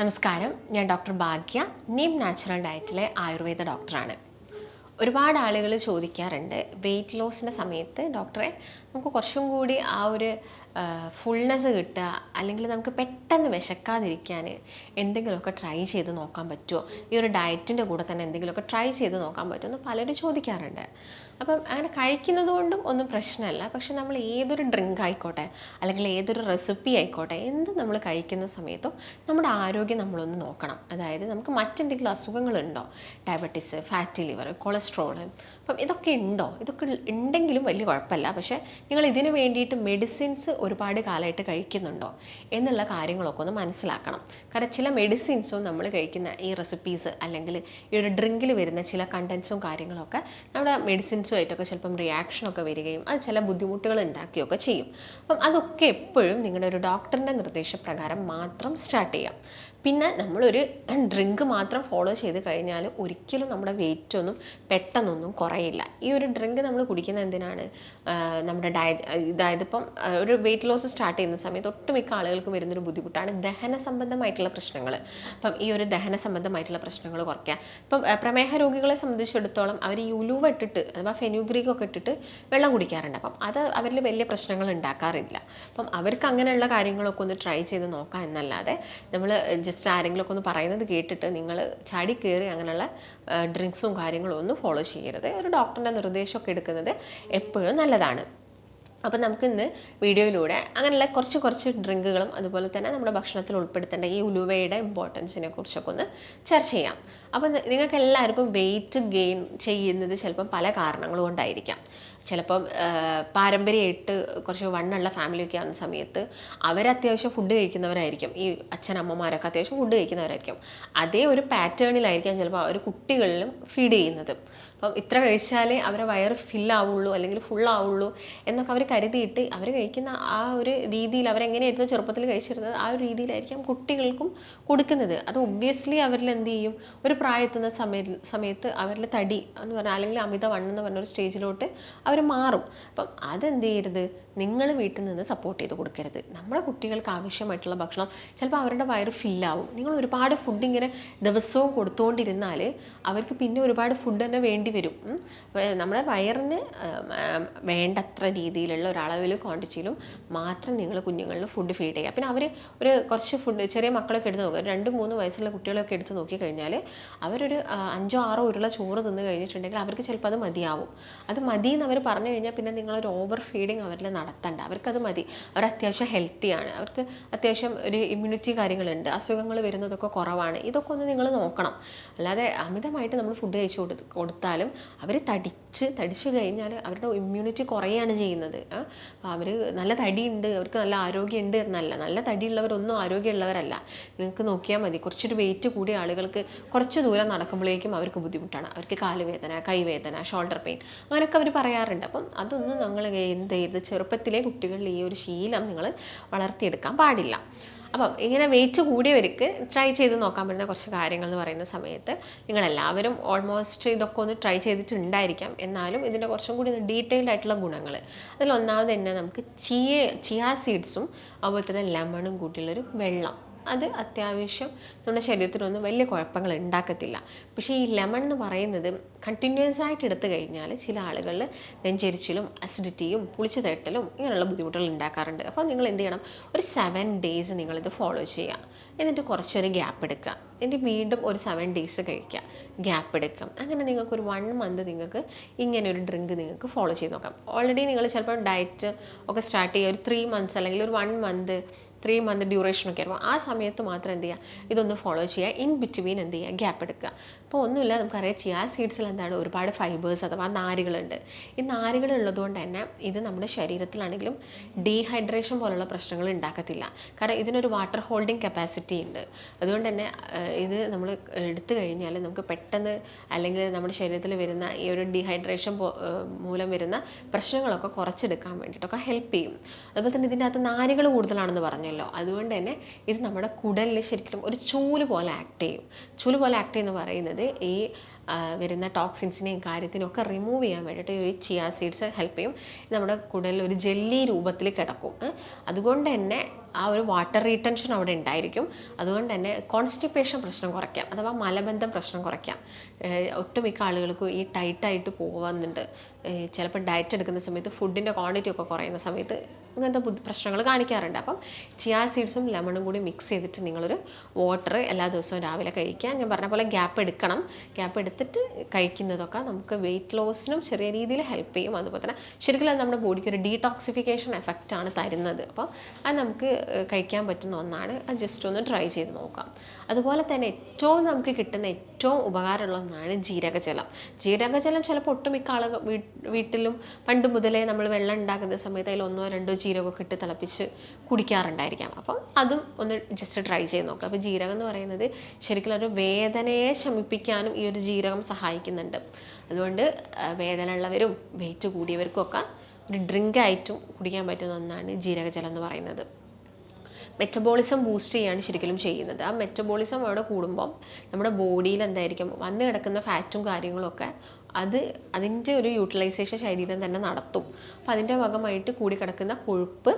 നമസ്കാരം, ഞാൻ ഡോക്ടർ ഭാഗ്യ, നീം നാച്ചുറൽ ഡയറ്റിലെ ആയുർവേദ ഡോക്ടറാണ്. ഒരുപാട് ആളുകൾ ചോദിക്കാറുണ്ട്, വെയിറ്റ് ലോസിൻ്റെ സമയത്ത് ഡോക്ടറെ നമുക്ക് കുറച്ചും കൂടി ആ ഒരു ഫുൾനെസ് കിട്ടുക, അല്ലെങ്കിൽ നമുക്ക് പെട്ടെന്ന് വിശക്കാതിരിക്കാൻ എന്തെങ്കിലുമൊക്കെ ട്രൈ ചെയ്ത് നോക്കാൻ പറ്റുമോ, ഈ ഒരു ഡയറ്റിൻ്റെ കൂടെ തന്നെ എന്തെങ്കിലുമൊക്കെ ട്രൈ ചെയ്ത് നോക്കാൻ പറ്റുമെന്ന് പലരും ചോദിക്കാറുണ്ട്. അപ്പം അങ്ങനെ കഴിക്കുന്നത് കൊണ്ടും ഒന്നും പ്രശ്നമല്ല. പക്ഷെ നമ്മൾ ഏതൊരു ഡ്രിങ്ക് ആയിക്കോട്ടെ, അല്ലെങ്കിൽ ഏതൊരു റെസിപ്പി ആയിക്കോട്ടെ, എന്ത് നമ്മൾ കഴിക്കുന്ന സമയത്തും നമ്മുടെ ആരോഗ്യം നമ്മളൊന്ന് നോക്കണം. അതായത് നമുക്ക് മറ്റെന്തെങ്കിലും അസുഖങ്ങളുണ്ടോ, ഡയബറ്റീസ്, ഫാറ്റി ലിവർ, കൊളസ്ട്രോള്, അപ്പം ഇതൊക്കെ ഉണ്ടോ? ഇതൊക്കെ ഉണ്ടെങ്കിലും വലിയ കുഴപ്പമില്ല. പക്ഷേ നിങ്ങൾ ഇതിന് വേണ്ടിയിട്ട് മെഡിസിൻസ് ഒരുപാട് കാലമായിട്ട് കഴിക്കുന്നുണ്ടോ എന്നുള്ള കാര്യങ്ങളൊക്കെ ഒന്ന് മനസ്സിലാക്കണം. കാരണം ചില മെഡിസിൻസും നമ്മൾ കഴിക്കുന്ന ഈ റെസിപ്പീസ് അല്ലെങ്കിൽ ഈ ഒരു ഡ്രിങ്കിൽ വരുന്ന ചില കണ്ടൻസും കാര്യങ്ങളൊക്കെ നമ്മുടെ മെഡിസിൻസുമായിട്ടൊക്കെ ചിലപ്പം റിയാക്ഷനൊക്കെ വരികയും അത് ചില ബുദ്ധിമുട്ടുകൾ ഉണ്ടാക്കുകയൊക്കെ ചെയ്യും. അപ്പം അതൊക്കെ എപ്പോഴും നിങ്ങളുടെ ഒരു ഡോക്ടറിൻ്റെ നിർദ്ദേശപ്രകാരം മാത്രം സ്റ്റാർട്ട് ചെയ്യാം. പിന്നെ നമ്മളൊരു ഡ്രിങ്ക് മാത്രം ഫോളോ ചെയ്ത് കഴിഞ്ഞാൽ ഒരിക്കലും നമ്മുടെ വെയിറ്റ് ഒന്നും പെട്ടെന്നൊന്നും കുറയില്ല. ഈ ഒരു ഡ്രിങ്ക് നമ്മൾ കുടിക്കുന്നത് എന്തിനാണ്? നമ്മുടെ അതായത് ഇപ്പം ഒരു വെയിറ്റ് ലോസ് സ്റ്റാർട്ട് ചെയ്യുന്ന സമയത്ത് ഒട്ടുമിക്ക ആളുകൾക്ക് വരുന്നൊരു ബുദ്ധിമുട്ടാണ് ദഹന സംബന്ധമായിട്ടുള്ള പ്രശ്നങ്ങൾ. അപ്പം ഈ ഒരു ദഹന സംബന്ധമായിട്ടുള്ള പ്രശ്നങ്ങൾ കുറയ്ക്കുക. ഇപ്പം പ്രമേഹ രോഗികളെ സംബന്ധിച്ചിടത്തോളം അവർ ഈ ഉലുവ ഇട്ടിട്ട് അഥവാ ഫെനുഗ്രീക്കൊക്കെ ഇട്ടിട്ട് വെള്ളം കുടിക്കാറുണ്ട്. അപ്പം അത് അവരിൽ വലിയ പ്രശ്നങ്ങൾ ഉണ്ടാക്കാറില്ല. അപ്പം അവർക്ക് അങ്ങനെയുള്ള കാര്യങ്ങളൊക്കെ ഒന്ന് ട്രൈ ചെയ്ത് നോക്കാം എന്നല്ലാതെ നമ്മൾ ജസ്റ്റ് ആരെങ്കിലുമൊക്കെ ഒന്ന് പറയുന്നത് കേട്ടിട്ട് നിങ്ങൾ ചാടി കയറി അങ്ങനെയുള്ള ഡ്രിങ്ക്സും കാര്യങ്ങളും ഒന്നും ഫോളോ ചെയ്യരുത്. ഒരു ഡോക്ടറിൻ്റെ നിർദ്ദേശമൊക്കെ എടുക്കുന്നത് എപ്പോഴും നല്ലതാണ്. അപ്പം നമുക്കിന്ന് വീഡിയോയിലൂടെ അങ്ങനെയുള്ള കുറച്ച് ഡ്രിങ്കുകളും അതുപോലെ തന്നെ നമ്മുടെ ഭക്ഷണത്തിൽ ഉൾപ്പെടുത്തേണ്ട ഈ ഉലുവയുടെ ഇമ്പോർട്ടൻസിനെ കുറിച്ചൊക്കെ ഒന്ന് ചർച്ച ചെയ്യാം. അപ്പം നിങ്ങൾക്ക് എല്ലാവർക്കും വെയിറ്റ് ഗെയിൻ ചെയ്യുന്നത് ചിലപ്പം പല കാരണങ്ങൾ കൊണ്ടായിരിക്കാം. ചിലപ്പം പാരമ്പര്യമായിട്ട് കുറച്ച് വണ്ണുള്ള ഫാമിലിയൊക്കെ ആകുന്ന സമയത്ത് അവരത്യാവശ്യം ഫുഡ് കഴിക്കുന്നവരായിരിക്കും. ഈ അച്ഛനമ്മമാരൊക്കെ അത്യാവശ്യം ഫുഡ് കഴിക്കുന്നവരായിരിക്കും. അതേ ഒരു പാറ്റേണിലായിരിക്കാം ചിലപ്പോൾ അവർ കുട്ടികളിലും ഫീഡ് ചെയ്യുന്നത്. അപ്പം ഇത്ര കഴിച്ചാലേ അവരെ വയറ് ഫില്ലാവുള്ളൂ അല്ലെങ്കിൽ ഫുള്ളാവുള്ളൂ എന്നൊക്കെ അവർ കരുതിയിട്ട് അവർ കഴിക്കുന്ന ആ ഒരു രീതിയിൽ അവരെങ്ങനെയായിരുന്നു ചെറുപ്പത്തിൽ കഴിച്ചിരുന്നത് ആ ഒരു രീതിയിലായിരിക്കും കുട്ടികൾക്കും കൊടുക്കുന്നത്. അത് ഒബ്വിയസ്ലി അവരിൽ എന്ത് ചെയ്യും, ഒരു പ്രായത്തുന്ന സമയത്ത് അവരിൽ തടി എന്ന് പറഞ്ഞാൽ അല്ലെങ്കിൽ അമിതവണ്ണം എന്ന് പറഞ്ഞൊരു സ്റ്റേജിലോട്ട് അവർ മാറും. അപ്പം അതെന്ത് ചെയ്യരുത്, നിങ്ങൾ വീട്ടിൽ നിന്ന് സപ്പോർട്ട് ചെയ്ത് കൊടുക്കരുത്. നമ്മുടെ കുട്ടികൾക്ക് ആവശ്യമായിട്ടുള്ള ഭക്ഷണം ചിലപ്പോൾ അവരുടെ വയറ് ഫില്ലാവും. നിങ്ങൾ ഒരുപാട് ഫുഡ് ഇങ്ങനെ ദിവസവും കൊടുത്തുകൊണ്ടിരുന്നാൽ അവർക്ക് പിന്നെ ഒരുപാട് ഫുഡ് തന്നെ വേണ്ടി വരും. നമ്മുടെ വയറിന് വേണ്ടത്ര രീതിയിലുള്ള ഒരളവിൽ ക്വാണ്ടിറ്റിയിലും മാത്രം നിങ്ങൾ കുഞ്ഞുങ്ങളിൽ ഫുഡ് ഫീഡ് ചെയ്യുക. പിന്നെ അവർ ഒരു കുറച്ച് ഫുഡ് ചെറിയ മക്കളൊക്കെ എടുത്ത് നോക്കുക, 2-3 വയസ്സുള്ള കുട്ടികളൊക്കെ എടുത്ത് നോക്കിക്കഴിഞ്ഞാൽ അവരൊരു 5-6 ഉരുള ചോറ് തിന്ന് കഴിഞ്ഞിട്ടുണ്ടെങ്കിൽ അവർക്ക് ചിലപ്പോൾ അത് മതിയാവും. അത് മതി എന്ന് അവർ പറഞ്ഞു കഴിഞ്ഞാൽ പിന്നെ നിങ്ങളൊരു ഓവർ ഫീഡിങ് അവരിൽ നടത്തണ്ട. അവർക്കത് മതി. അവർ അത്യാവശ്യം ഹെൽത്തിയാണ്, അവർക്ക് അത്യാവശ്യം ഒരു ഇമ്മ്യൂണിറ്റി കാര്യങ്ങളുണ്ട്, അസുഖങ്ങൾ വരുന്നതൊക്കെ കുറവാണ്. ഇതൊക്കെ ഒന്ന് നിങ്ങൾ നോക്കണം. അല്ലാതെ അമിതമായിട്ട് നമ്മൾ ഫുഡ് കഴിച്ച് കൊടുത്താലും അവർ തടിച്ചു കഴിഞ്ഞാൽ അവരുടെ ഇമ്മ്യൂണിറ്റി കുറയാണ് ചെയ്യുന്നത്. അവർ നല്ല തടിയുണ്ട്, അവർക്ക് നല്ല ആരോഗ്യമുണ്ട് എന്നല്ല. നല്ല തടിയുള്ളവരൊന്നും ആരോഗ്യമുള്ളവരല്ല. നിങ്ങൾക്ക് നോക്കിയാൽ മതി, കുറച്ചൊരു വെയിറ്റ് കൂടിയ ആളുകൾക്ക് കുറച്ച് ദൂരം നടക്കുമ്പോഴേക്കും അവർക്ക് ബുദ്ധിമുട്ടാണ്. അവർക്ക് കാലുവേദന, കൈവേദന, ഷോൾഡർ പെയിൻ അങ്ങനെയൊക്കെ അവർ പറയാറുണ്ട്. അപ്പം അതൊന്നും നിങ്ങൾ എന്ത് ചെയ്ത് ചെറുപ്പത്തിലെ കുട്ടികളിൽ ഈ ഒരു ശീലം നിങ്ങൾ വളർത്തിയെടുക്കാൻ പാടില്ല. അപ്പം ഇങ്ങനെ വെയിറ്റ് കൂടിയവർക്ക് ട്രൈ ചെയ്ത് നോക്കാൻ പറ്റുന്ന കുറച്ച് കാര്യങ്ങൾ എന്ന് പറയുന്ന സമയത്ത് നിങ്ങളെല്ലാവരും ഓൾമോസ്റ്റ് ഇതൊക്കെ ഒന്ന് ട്രൈ ചെയ്തിട്ടുണ്ടായിരിക്കാം. എന്നാലും ഇതിൻ്റെ കുറച്ചും കൂടി ഡീറ്റെയിൽഡ് ആയിട്ടുള്ള ഗുണങ്ങൾ, അതിലൊന്നാമത് തന്നെ നമുക്ക് ചിയാ സീഡ്സും അതുപോലെ തന്നെ ലെമണും കൂട്ടിയുള്ളൊരു വെള്ളം. അത് അത്യാവശ്യം നമ്മുടെ ശരീരത്തിനൊന്നും വലിയ കുഴപ്പങ്ങൾ ഉണ്ടാക്കത്തില്ല. പക്ഷേ ഈ ലെമൺ എന്ന് പറയുന്നത് കണ്ടിന്യൂസ് ആയിട്ട് എടുത്തു കഴിഞ്ഞാൽ ചില ആളുകളിൽ നെഞ്ചരിച്ചിലും അസിഡിറ്റിയും പുളിച്ചു തട്ടലും ഇങ്ങനെയുള്ള ബുദ്ധിമുട്ടുകൾ ഉണ്ടാക്കാറുണ്ട്. അപ്പോൾ നിങ്ങൾ എന്ത് ചെയ്യണം, ഒരു 7 days നിങ്ങളിത് ഫോളോ ചെയ്യുക. എന്നിട്ട് കുറച്ചൊരു ഗ്യാപ്പ് എടുക്കുക. എന്നിട്ട് വീണ്ടും ഒരു 7 days കഴിക്കുക, ഗ്യാപ്പ് എടുക്കുക. അങ്ങനെ നിങ്ങൾക്കൊരു 1 month നിങ്ങൾക്ക് ഇങ്ങനെ ഒരു ഡ്രിങ്ക് നിങ്ങൾക്ക് ഫോളോ ചെയ്ത് നോക്കാം. ഓൾറെഡി നിങ്ങൾ ചിലപ്പോൾ ഡയറ്റ് ഒക്കെ സ്റ്റാർട്ട് ചെയ്യുക ഒരു 3 months അല്ലെങ്കിൽ ഒരു 1 month 3 month ഡ്യൂറേഷനൊക്കെ ആയിരുന്നു. ആ സമയത്ത് മാത്രം എന്ത് ചെയ്യുക, ഇതൊന്ന് ഫോളോ ചെയ്യുക. ഇൻ ബിറ്റ്വീൻ എന്ത് ചെയ്യുക, ഗ്യാപ്പ് എടുക്കുക. അപ്പോൾ ഒന്നുമില്ല, നമുക്കറിയാം ചിയാ സീഡ്സിൽ എന്താണ് ഒരുപാട് ഫൈബേഴ്സ് അഥവാ നാരുകളുണ്ട്. ഈ നാരുകൾ ഉള്ളതുകൊണ്ട് തന്നെ ഇത് നമ്മുടെ ശരീരത്തിലാണെങ്കിലും ഡീഹൈഡ്രേഷൻ പോലുള്ള പ്രശ്നങ്ങൾ ഉണ്ടാക്കത്തില്ല. കാരണം ഇതിനൊരു വാട്ടർ ഹോൾഡിങ് കപ്പാസിറ്റി ഉണ്ട്. അതുകൊണ്ട് തന്നെ ഇത് നമ്മൾ എടുത്തു കഴിഞ്ഞാൽ നമുക്ക് പെട്ടെന്ന് അല്ലെങ്കിൽ നമ്മുടെ ശരീരത്തിൽ വരുന്ന ഈ ഒരു ഡീഹൈഡ്രേഷൻ മൂലം വരുന്ന പ്രശ്നങ്ങളൊക്കെ കുറച്ചെടുക്കാൻ വേണ്ടിയിട്ടൊക്കെ ഹെൽപ്പ് ചെയ്യും. അതുപോലെ തന്നെ ഇതിൻ്റെ അകത്ത് നാരുകൾ കൂടുതലാണെന്ന് പറഞ്ഞല്ലോ. അതുകൊണ്ട് തന്നെ ഇത് നമ്മുടെ കുടലിൽ ശരിക്കും ഒരു ചൂല് പോലെ ആക്ട് ചെയ്യും. ചൂല് പോലെ ആക്ട് ചെയ്യുന്ന പറയുന്നത് ഈ വരുന്ന ടോക്സിൻസിനെയും കാര്യത്തിനൊക്കെ റിമൂവ് ചെയ്യാൻ വേണ്ടിയിട്ട് ഒരു ചിയാ സീഡ്സ് ഹെൽപ്പ് ചെയ്യും. നമ്മുടെ കുടലിൽ ഒരു ജെല്ലി രൂപത്തിൽ കിടക്കും. അതുകൊണ്ട് തന്നെ ആ ഒരു വാട്ടർ റീറ്റൻഷൻ അവിടെ ഉണ്ടായിരിക്കും. അതുകൊണ്ട് തന്നെ കോൺസ്റ്റിപ്പേഷൻ പ്രശ്നം കുറയ്ക്കാം, അഥവാ മലബന്ധം പ്രശ്നം കുറയ്ക്കാം. ഒട്ടുമിക്ക ആളുകൾക്കും ഈ ടൈറ്റായിട്ട് പോകുന്നുണ്ട്. ചിലപ്പോൾ ഡയറ്റ് എടുക്കുന്ന സമയത്ത് ഫുഡിൻ്റെ ക്വാണ്ടിറ്റി ഒക്കെ കുറയുന്ന സമയത്ത് ഇങ്ങനത്തെ പ്രശ്നങ്ങൾ കാണിക്കാറുണ്ട്. അപ്പം ചിയാ സീഡ്സും ലെമണും കൂടി മിക്സ് ചെയ്തിട്ട് നിങ്ങളൊരു വാട്ടർ എല്ലാ ദിവസവും രാവിലെ കഴിക്കുക. ഞാൻ പറഞ്ഞ പോലെ ഗ്യാപ്പ് എടുക്കണം. ഗ്യാപ്പ് എടുത്തിട്ട് കഴിക്കുന്നതൊക്കെ നമുക്ക് വെയിറ്റ് ലോസിനും ചെറിയ രീതിയിൽ ഹെൽപ്പ് ചെയ്യും. അതുപോലെ തന്നെ ശരിക്കും അത് നമ്മുടെ ബോഡിക്ക് ഒരു ഡീടോക്സിഫിക്കേഷൻ എഫക്റ്റാണ് തരുന്നത്. അപ്പോൾ അത് നമുക്ക് കഴിക്കാൻ പറ്റുന്ന ഒന്നാണ്. അത് ജസ്റ്റ് ഒന്ന് ട്രൈ ചെയ്ത് നോക്കാം. അതുപോലെ തന്നെ ഏറ്റവും നമുക്ക് കിട്ടുന്ന ഏറ്റവും ഉപകാരമുള്ള ഒന്നാണ് ജീരകജലം. ജീരകജലം ചിലപ്പോൾ ഒട്ടുമിക്ക ആളുകൾ വീട്ടിലും പണ്ട് മുതലേ നമ്മൾ വെള്ളം ഉണ്ടാക്കുന്ന സമയത്ത് അതിൽ 1-2 ജീരകമൊക്കെ ഇട്ട് തിളപ്പിച്ച് കുടിക്കാറുണ്ടായിരിക്കാം. അപ്പം അതും ഒന്ന് ജസ്റ്റ് ട്രൈ ചെയ്ത് നോക്കാം. അപ്പോൾ ജീരകം എന്ന് പറയുന്നത് ശരിക്കും ഒരു വേദനയെ ശമിപ്പിക്കാനും ഈ ഒരു ജീരകം സഹായിക്കുന്നുണ്ട്. അതുകൊണ്ട് വേദന ഉള്ളവരും വെയിറ്റ് കൂടിയവർക്കും ഒക്കെ ഒരു ഡ്രിങ്ക് ആയിട്ടും കുടിക്കാൻ പറ്റുന്ന ഒന്നാണ് ജീരകജലം എന്ന് പറയുന്നത്. മെറ്റബോളിസം ബൂസ്റ്റ് ചെയ്യാണ് ശരിക്കും ചെയ്യുന്നത്. ആ മെറ്റബോളിസം അവിടെ കൂടുമ്പം നമ്മുടെ ബോഡിയിൽ എന്തായിരിക്കും വന്ന് കിടക്കുന്ന ഫാറ്റും കാര്യങ്ങളൊക്കെ അതിൻ്റെ ഒരു യൂട്ടിലൈസേഷൻ ശരീരം തന്നെ നടത്തും. അപ്പോൾ അതിൻ്റെ ഭാഗമായിട്ട് കൂടി കിടക്കുന്ന കൊഴുപ്പ്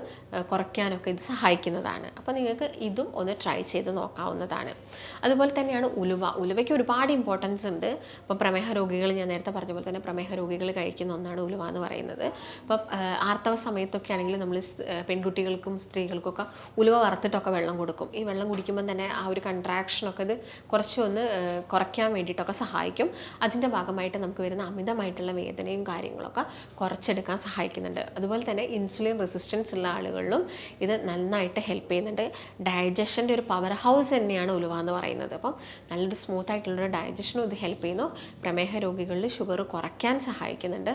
കുറയ്ക്കാനൊക്കെ ഇത് സഹായിക്കുന്നതാണ്. അപ്പോൾ നിങ്ങൾക്ക് ഇതും ഒന്ന് ട്രൈ ചെയ്ത് നോക്കാവുന്നതാണ്. അതുപോലെ തന്നെയാണ് ഉലുവയ്ക്ക് ഒരുപാട് ഇമ്പോർട്ടൻസ് ഉണ്ട്. ഇപ്പം പ്രമേഹ രോഗികൾ, ഞാൻ നേരത്തെ പറഞ്ഞ പോലെ തന്നെ പ്രമേഹ രോഗികൾ കഴിക്കുന്ന ഒന്നാണ് ഉലുവ എന്ന് പറയുന്നത്. ഇപ്പം ആർത്തവ സമയത്തൊക്കെ ആണെങ്കിൽ നമ്മൾ പെൺകുട്ടികൾക്കും സ്ത്രീകൾക്കൊക്കെ ഉലുവ വറുത്തിട്ടൊക്കെ വെള്ളം കൊടുക്കും. ഈ വെള്ളം കുടിക്കുമ്പോൾ തന്നെ ആ ഒരു കൺട്രാക്ഷനൊക്കെ ഇത് കുറച്ചൊന്ന് കുറയ്ക്കാൻ വേണ്ടിയിട്ടൊക്കെ സഹായിക്കും. അതിൻ്റെ ഭാഗമായിട്ട് നമുക്ക് വരുന്ന അമിതമായിട്ടുള്ള വേദനയും കാര്യങ്ങളൊക്കെ കുറച്ചെടുക്കാൻ സഹായിക്കുന്നുണ്ട്. അതുപോലെ തന്നെ ഇൻസുലിൻ റെസിസ്റ്റൻസ് ഉള്ള ആളുകളിലും ഇത് നന്നായിട്ട് ഹെൽപ്പ് ചെയ്യുന്നുണ്ട്. ഡൈജഷൻ്റെ ഒരു പവർ ഹൗസ് തന്നെയാണ് ഉലുവ എന്ന് പറയുന്നത്. അപ്പം നല്ലൊരു സ്മൂത്ത് ആയിട്ടുള്ളൊരു ഡൈജഷനും ഇത് ഹെൽപ്പ് ചെയ്യുന്നു. പ്രമേഹ രോഗികളിൽ ഷുഗർ കുറയ്ക്കാൻ സഹായിക്കുന്നുണ്ട്.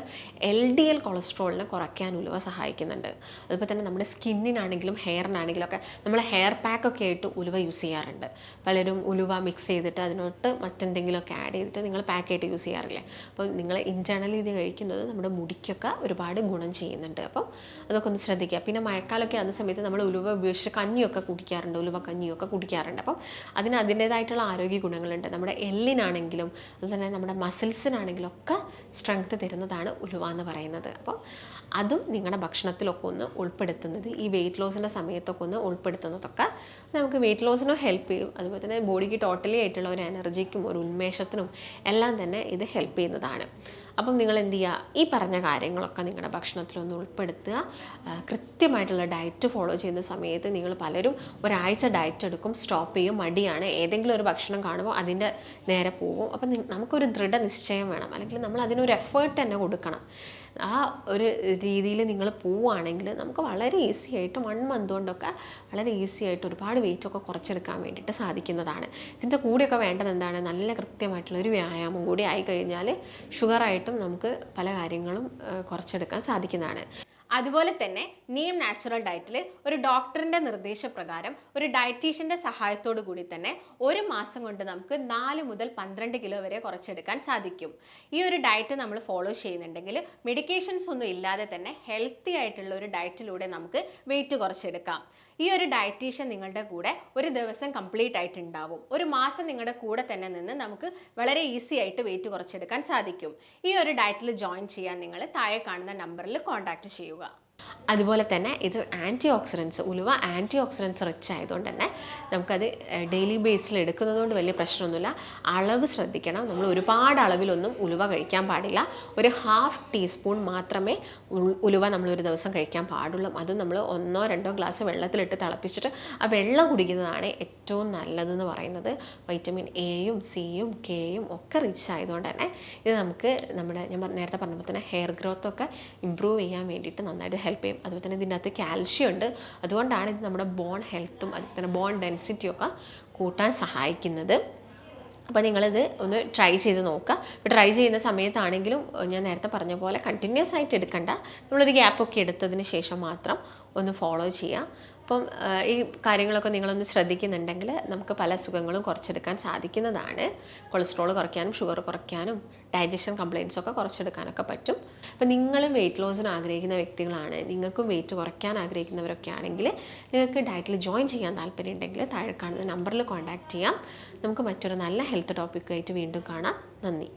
LDL കൊളസ്ട്രോളിനെ കുറയ്ക്കാൻ ഉലുവ സഹായിക്കുന്നുണ്ട്. അതുപോലെ തന്നെ നമ്മുടെ സ്കിന്നിനാണെങ്കിലും ഹെയറിനാണെങ്കിലും ഒക്കെ നമ്മൾ ഹെയർ പാക്കൊക്കെ ആയിട്ട് ഉലുവ യൂസ് ചെയ്യാറുണ്ട്. പലരും ഉലുവ മിക്സ് ചെയ്തിട്ട് അതിനോട്ട് മറ്റെന്തെങ്കിലുമൊക്കെ ആഡ് ചെയ്തിട്ട് നിങ്ങൾ പാക്കായിട്ട് യൂസ് ചെയ്യാറില്ലേ? അപ്പോൾ നിങ്ങൾ ഇൻറ്റേർണലി ഇത് കഴിക്കുന്നത് നമ്മുടെ മുടിക്കൊക്കെ ഒരുപാട് ഗുണം ചെയ്യുന്നുണ്ട്. അപ്പം അതൊക്കെ ഒന്ന് ശ്രദ്ധിക്കുക. പിന്നെ മഴക്കാലമൊക്കെ ആകുന്ന സമയത്ത് നമ്മൾ ഉലുവ ഉപയോഗിച്ച് കഞ്ഞിയൊക്കെ കുടിക്കാറുണ്ട്, ഉലുവ കഞ്ഞിയൊക്കെ കുടിക്കാറുണ്ട്. അപ്പം അതിൻ്റേതായിട്ടുള്ള ആരോഗ്യ ഗുണങ്ങളുണ്ട്. നമ്മുടെ എല്ലിനാണെങ്കിലും അതുപോലെ തന്നെ നമ്മുടെ മസിൽസിനാണെങ്കിലും ഒക്കെ സ്ട്രെങ്ത് തരുന്നതാണ് ഉലുവ എന്ന് പറയുന്നത്. അപ്പം അതും നിങ്ങളുടെ ഭക്ഷണത്തിലൊക്കെ ഒന്ന് ഉൾപ്പെടുത്തുന്നത്, ഈ വെയിറ്റ് ലോസിൻ്റെ സമയത്തൊക്കെ ഒന്ന് ഉൾപ്പെടുത്തുന്നതൊക്കെ നമുക്ക് വെയിറ്റ് ലോസിനും ഹെൽപ്പ് ചെയ്യും. അതുപോലെ തന്നെ ബോഡിക്ക് ടോട്ടലി ആയിട്ടുള്ള ഒരു എനർജിക്കും ഒരു ഉന്മേഷത്തിനും എല്ലാം തന്നെ ഇത് ഹെൽപ്പ് ചെയ്യുന്നതാണ്. അപ്പം നിങ്ങൾ എന്ത് ചെയ്യുക, ഈ പറഞ്ഞ കാര്യങ്ങളൊക്കെ നിങ്ങളുടെ ഭക്ഷണത്തിലൊന്ന് ഉൾപ്പെടുത്തുക. കൃത്യമായിട്ടുള്ള ഡയറ്റ് ഫോളോ ചെയ്യുന്ന സമയത്ത് നിങ്ങൾ പലരും ഒരാഴ്ച ഡയറ്റ് എടുക്കും, സ്റ്റോപ്പ് ചെയ്യും, മടിയാണ്, ഏതെങ്കിലും ഒരു ഭക്ഷണം കാണുമ്പോൾ അതിൻ്റെ നേരെ പോകും. അപ്പം നമുക്കൊരു ദൃഢനിശ്ചയം വേണം, അല്ലെങ്കിൽ നമ്മൾ അതിനൊരു എഫേർട്ട് തന്നെ കൊടുക്കണം. ആ ഒരു രീതിയിൽ നിങ്ങൾ പോവുകയാണെങ്കിൽ നമുക്ക് വളരെ ഈസി ആയിട്ട് 1 മന്ത് കൊണ്ടൊക്കെ വളരെ ഈസി ആയിട്ട് ഒരുപാട് വെയിറ്റൊക്കെ കുറച്ചെടുക്കാൻ വേണ്ടിയിട്ട് സാധിക്കുന്നതാണ്. ഇതിൻ്റെ കൂടെയൊക്കെ വേണ്ടത് എന്താണ്, നല്ല കൃത്യമായിട്ടുള്ളൊരു വ്യായാമം കൂടി ആയിക്കഴിഞ്ഞാൽ ഷുഗറായിട്ടും നമുക്ക് പല കാര്യങ്ങളും കുറച്ചെടുക്കാൻ സാധിക്കുന്നതാണ്. അതുപോലെ തന്നെ നീം നാച്ചുറൽ ഡയറ്റിൽ ഒരു ഡോക്ടറിൻ്റെ നിർദ്ദേശപ്രകാരം ഒരു ഡയറ്റീഷ്യൻ്റെ സഹായത്തോടു കൂടി തന്നെ 1 മാസം കൊണ്ട് നമുക്ക് 4 മുതൽ 12 കിലോ വരെ കുറച്ചെടുക്കാൻ സാധിക്കും. ഈ ഒരു ഡയറ്റ് നമ്മൾ ഫോളോ ചെയ്യുന്നുണ്ടെങ്കിൽ മെഡിക്കേഷൻസ് ഒന്നും ഇല്ലാതെ തന്നെ ഹെൽത്തി ആയിട്ടുള്ള ഒരു ഡയറ്റിലൂടെ നമുക്ക് വെയിറ്റ് കുറച്ചെടുക്കാം. ഈ ഒരു ഡയറ്റീഷ്യൻ നിങ്ങളുടെ കൂടെ ഒരു ദിവസം കംപ്ലീറ്റ് ആയിട്ടുണ്ടാവും. 1 മാസം നിങ്ങളുടെ കൂടെ തന്നെ നിന്ന് നമുക്ക് വളരെ ഈസി ആയിട്ട് വെയിറ്റ് കുറച്ചെടുക്കാൻ സാധിക്കും. ഈ ഒരു ഡയറ്റിൽ ജോയിൻ ചെയ്യാൻ നിങ്ങൾ താഴെ കാണുന്ന നമ്പറിൽ കോൺടാക്റ്റ് ചെയ്യുക. അതുപോലെ തന്നെ ഇത് ഉലുവ ആൻറ്റി ഓക്സിഡൻസ് റിച്ച് ആയതുകൊണ്ട് തന്നെ നമുക്കത് ഡെയിലി ബേസിൽ എടുക്കുന്നത് കൊണ്ട് വലിയ പ്രശ്നമൊന്നുമില്ല. അളവ് ശ്രദ്ധിക്കണം. നമ്മൾ ഒരുപാട് അളവിലൊന്നും ഉലുവ കഴിക്കാൻ പാടില്ല. ഒരു 1/2 ടീസ്പൂൺ മാത്രമേ ഉലുവ നമ്മളൊരു ദിവസം കഴിക്കാൻ പാടുള്ളൂ. അതും നമ്മൾ 1-2 ഗ്ലാസ് വെള്ളത്തിലിട്ട് തിളപ്പിച്ചിട്ട് ആ വെള്ളം കുടിക്കുന്നതാണ് ഏറ്റവും നല്ലതെന്ന് പറയുന്നത്. വൈറ്റമിൻ എയും സിയും കെയും ഒക്കെ റിച്ച് ആയതുകൊണ്ട് തന്നെ ഇത് നമുക്ക് ഞാൻ നേരത്തെ പറഞ്ഞപ്പോൾ തന്നെ ഹെയർ ഗ്രോത്തൊക്കെ ഇമ്പ്രൂവ് ചെയ്യാൻ വേണ്ടിയിട്ട് നന്നായിട്ട് ഹെൽപ്പ് ചെയ്യും. അതുപോലെ തന്നെ ഇതിനകത്ത് കാൽഷ്യം ഉണ്ട്. അതുകൊണ്ടാണ് ഇത് നമ്മുടെ ബോൺ ഹെൽത്തും അതുപോലെ തന്നെ ബോൺ ഡെൻസിറ്റിയൊക്കെ കൂട്ടാൻ സഹായിക്കുന്നത്. അപ്പോൾ നിങ്ങളിത് ഒന്ന് ട്രൈ ചെയ്ത് നോക്കുക. ഇപ്പോൾ ട്രൈ ചെയ്യുന്ന സമയത്താണെങ്കിലും ഞാൻ നേരത്തെ പറഞ്ഞ പോലെ കണ്ടിന്യൂസ് ആയിട്ട് എടുക്കണ്ട, നമ്മളൊരു ഗ്യാപ്പൊക്കെ എടുത്തതിന് ശേഷം മാത്രം ഒന്ന് ഫോളോ ചെയ്യുക. അപ്പം ഈ കാര്യങ്ങളൊക്കെ നിങ്ങളൊന്ന് ശ്രദ്ധിക്കുന്നുണ്ടെങ്കിൽ നമുക്ക് പല അസുഖങ്ങളും കുറച്ചെടുക്കാൻ സാധിക്കുന്നതാണ്. കൊളസ്ട്രോൾ കുറയ്ക്കാനും ഷുഗർ കുറയ്ക്കാനും ഡൈജഷൻ കംപ്ലയിൻസൊക്കെ കുറച്ചെടുക്കാനൊക്കെ പറ്റും. അപ്പം നിങ്ങളും വെയിറ്റ് ലോസിന് ആഗ്രഹിക്കുന്ന വ്യക്തികളാണ്, നിങ്ങൾക്കും വെയിറ്റ് കുറയ്ക്കാൻ ആഗ്രഹിക്കുന്നവരൊക്കെ ആണെങ്കിൽ നിങ്ങൾക്ക് ഡയറ്റിൽ ജോയിൻ ചെയ്യാൻ താല്പര്യമുണ്ടെങ്കിൽ താഴെ കാണുന്ന നമ്പറിൽ കോൺടാക്റ്റ് ചെയ്യാം. നമുക്ക് മറ്റൊരു നല്ല ഹെൽത്ത് ടോപ്പിക്കുമായിട്ട് വീണ്ടും കാണാം. നന്ദി.